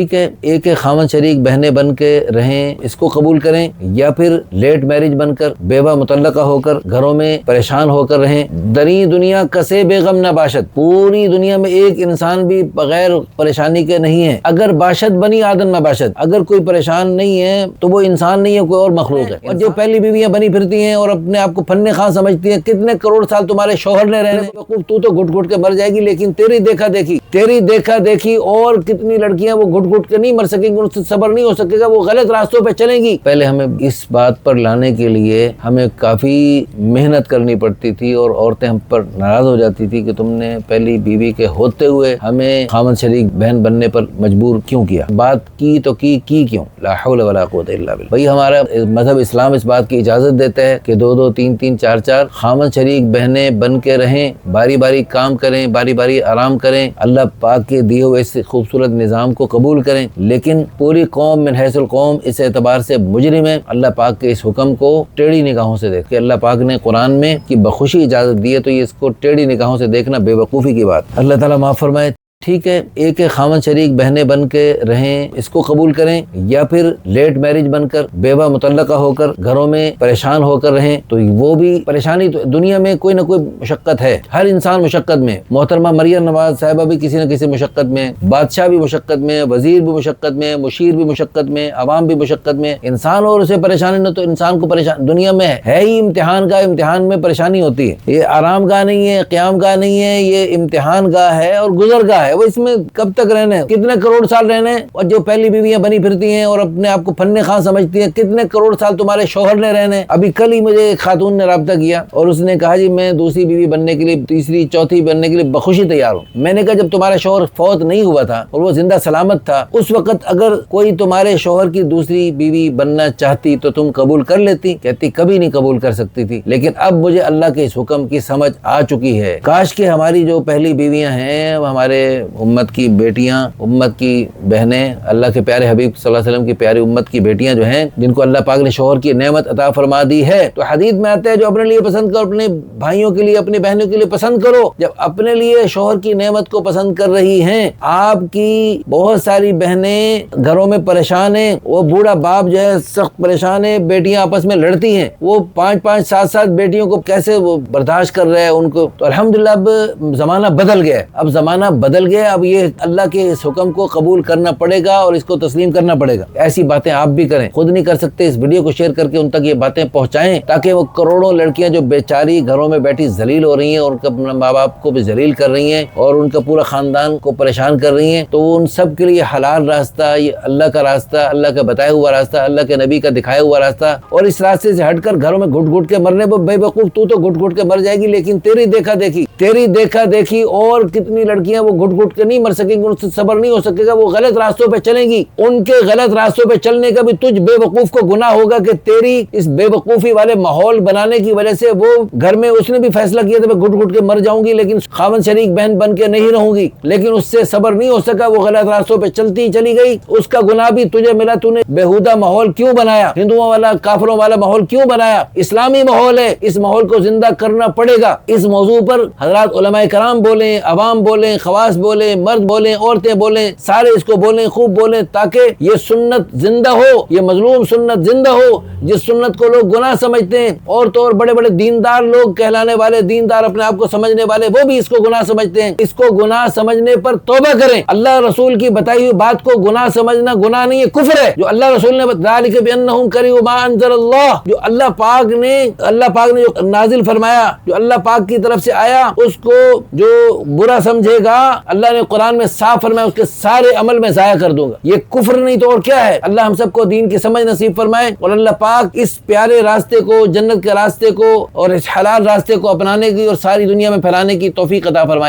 ٹھیک ہے، ایک خاوند شریک بہنیں بن کے رہیں، اس کو قبول کریں، یا پھر لیٹ میرج بن کر بیوہ مطلقہ ہو کر گھروں میں پریشان ہو کر رہیں۔ دری دنیا کسے بے غم نہ باشد، پوری دنیا میں ایک انسان بھی بغیر پریشانی کے نہیں ہے۔ اگر باشد بنی آدم نہ باشد، اگر کوئی پریشان نہیں ہے تو وہ انسان نہیں ہے، کوئی اور مخلوق ہے۔ اور جو پہلی بیویاں بنی پھرتی ہیں اور اپنے آپ کو فن خاں سمجھتی ہیں، کتنے کروڑ سال تمہارے شوہر نے رہنے، تو گھٹ گھٹ کے مر جائے گی، لیکن تیری دیکھا دیکھی اور کتنی لڑکیاں وہ گھٹ گھٹ کے نہیں مر سکیں گی، ان سے صبر نہیں ہو سکے گا، وہ غلط راستوں پہ چلیں گی۔ پہلے ہمیں اس بات پر لانے کے لیے ہمیں کافی محنت کرنی پڑتی تھی، اور عورتیں ہم پر ناراض ہو جاتی تھی کہ تم نے پہلی بیوی کے ہوتے ہوئے ہمیں خاوند شریک بہن بننے پر مجبور کیوں کیا؟ بات کی تو کی کیوں؟ لا حول ولا قوت الا باللہ۔ بھئی ہمارا مذہب اسلام اس بات کی اجازت دیتا ہے کہ دو تین چار خاوند شریک بہنیں بن کے رہیں، باری باری کام کریں، باری باری آرام کریں، اللہ پاک کے دیے ہوئے اس خوبصورت نظام کو قبول کریں، لیکن پوری قوم من حیث القوم اس اعتبار سے مجرم ہے۔ اللہ پاک کے اس حکم کو ٹیڑھی نگاہوں سے دیکھ کہ اللہ پاک نے قرآن میں کی بخوشی اجازت دی ہے، تو یہ اس کو ٹیڑھی نگاہوں سے دیکھنا بے وقوفی کی بات۔ اللہ تعالیٰ معاف فرمائے۔ ٹھیک ہے، ایک خاوند شریک بہنیں بن کے رہیں، اس کو قبول کریں، یا پھر لیٹ میرج بن کر بیوہ مطلقہ ہو کر گھروں میں پریشان ہو کر رہیں، تو وہ بھی پریشانی، تو دنیا میں کوئی نہ کوئی مشقت ہے، ہر انسان مشقت میں۔ محترمہ مریم نواز صاحبہ بھی کسی نہ کسی مشقت میں، بادشاہ بھی مشقت میں، وزیر بھی مشقت میں، مشیر بھی مشقت میں، عوام بھی مشقت میں۔ انسان اور اسے پریشانی نہ تو انسان کو پریشان، دنیا میں ہے ہی امتحان کا، امتحان میں پریشانی ہوتی ہے۔ یہ آرام گاہ نہیں ہے، قیام گاہ نہیں ہے، یہ امتحان گاہ ہے اور گزر گاہ ہے۔ وہ اس میں کب تک رہنا ہے، کتنے کروڑ سال رہنا ہے؟ اور جو پہلی بیویاں بنی پھرتی ہیں اور اپنے آپ کو فن خاں سمجھتی ہیں، کتنے کروڑ سال تمہارے شوہر نے رہنا ہے۔ ابھی کل ہی مجھے ایک خاتون نے رابطہ کیا اور اس نے کہا جی میں دوسری بیوی بننے کے لیے، تیسری چوتھی بننے کے لیے بخوشی تیار ہوں۔ میں نے کہا جب تمہارا شوہر فوت نہیں ہوا تھا اور وہ زندہ سلامت تھا، اس وقت اگر کوئی تمہارے شوہر کی دوسری بیوی بننا چاہتی تو تم قبول کر لیتی؟ کہتی کبھی نہیں قبول کر سکتی تھی، لیکن اب مجھے اللہ کے اس حکم کی سمجھ آ چکی ہے۔ کاش کہ ہماری جو پہلی بیویاں ہیں، ہمارے امت کی بیٹیاں، امت کی بہنیں، اللہ کے پیارے حبیب صلی اللہ علیہ وسلم کی پیاری امت کی بیٹیاں جو ہیں، جن کو اللہ پاک نے شوہر کی نعمت عطا فرما دی ہے، تو حدیث میں آتا ہے جو اپنے لیے پسند کرو اپنے بھائیوں کے لیے، اپنی بہنوں کے لیے پسند کرو۔ جب اپنے لیے شوہر کی نعمت کو پسند کر رہی ہیں، آپ کی بہت ساری بہنیں گھروں میں پریشان ہیں، وہ بوڑھا باپ جو ہے سخت پریشان ہے، بیٹیاں آپس میں لڑتی ہیں، وہ 5 7 بیٹیوں کو کیسے وہ برداشت کر رہے ہیں ان کو۔ تو الحمدللہ اب زمانہ بدل گیا، اب یہ اللہ کے اس حکم کو قبول کرنا پڑے گا اور اس کو تسلیم کرنا پڑے گا۔ ایسی باتیں آپ بھی کریں، خود نہیں کر سکتے، اس ویڈیو کو شیئر کر کے ان تک یہ باتیں پہنچائیں، تاکہ وہ کروڑوں لڑکیاں جو بیچاری گھروں میں بیٹھی ذلیل ہو رہی ہیں اور ان کے ماں باپ کو بھی ذلیل کر رہی ہیں اور ان کا پورا خاندان کو پریشان کر رہی ہیں، تو ان سب کے لیے حلال راستہ، یہ اللہ کا راستہ، اللہ کا بتایا ہوا راستہ، اللہ کے نبی کا دکھایا ہوا راستہ، اور اس راستے سے ہٹ کر گھروں میں گھٹ گھٹ کے مرنے پر بے وقوف تو گھٹ گھٹ کے مر جائے گی، لیکن تیری دیکھا دیکھی اور کتنی لڑکیاں وہ گھٹ گھٹ کے نہیں مر سکیں گی، ان سے صبر نہیں ہو سکے گا، وہ غلط راستوں پہ چلیں گی۔ ان کے غلط راستوں پہ چلنے کا بھی تجھ بے وقوف کو گناہ ہوگا کہ تیری اس بے وقوفی والے ماحول بنانے کی وجہ سے وہ گھر میں اس نے بھی فیصلہ کیا تھا میں گھٹ گھٹ کے مر جاؤں گی، لیکن خاوند شریک بہن بن کے نہیں رہوں گی، لیکن اس سے صبر نہیں ہو سکا، وہ غلط راستوں پہ چلی گئی، اس کا گناہ بھی تجھے ملا۔ تو نے بےہودہ ماحول کیوں بنایا، ہندوؤں والا کافروں والا ماحول کیوں بنایا؟ اسلامی ماحول ہے، اس ماحول کو زندہ کرنا پڑے گا۔ اس موضوع پر حضرات علماء کرام بولیں، عوام بولیں، خواص بولیں، مرد بولیں، عورتیں بولیں، سارے اس کو بولیں، خوب بولیں، تاکہ یہ سنت زندہ ہو، یہ مظلوم سنت زندہ ہو، جس سنت کو لوگ گناہ سمجھتے ہیں، اور تو اور بڑے بڑے دیندار لوگ کہلانے والے، دیندار اپنے آپ کو سمجھنے والے، وہ بھی اس کو گناہ سمجھتے ہیں۔ اس کو گناہ سمجھنے پر توبہ کریں۔ اللہ رسول کی بتائی ہوئی بات کو گناہ سمجھنا گناہ نہیں ہے، کفر ہے۔ جو اللہ رسول نے ذالک بانہم کرہوا ما انزل اللہ، جو اللہ پاک نے جو نازل فرمایا، جو اللہ پاک کی طرف سے آیا، اس کو جو برا سمجھے گا، اللہ نے قرآن میں صاف فرمایا اس کے سارے عمل میں ضائع کر دوں گا۔ یہ کفر نہیں تو اور کیا ہے؟ اللہ ہم سب کو دین کی سمجھ نصیب فرمائے، اور اللہ پاک اس پیارے راستے کو، جنت کے راستے کو اور اس حلال راستے کو اپنانے کی اور ساری دنیا میں پھیلانے کی توفیق عطا فرمائے۔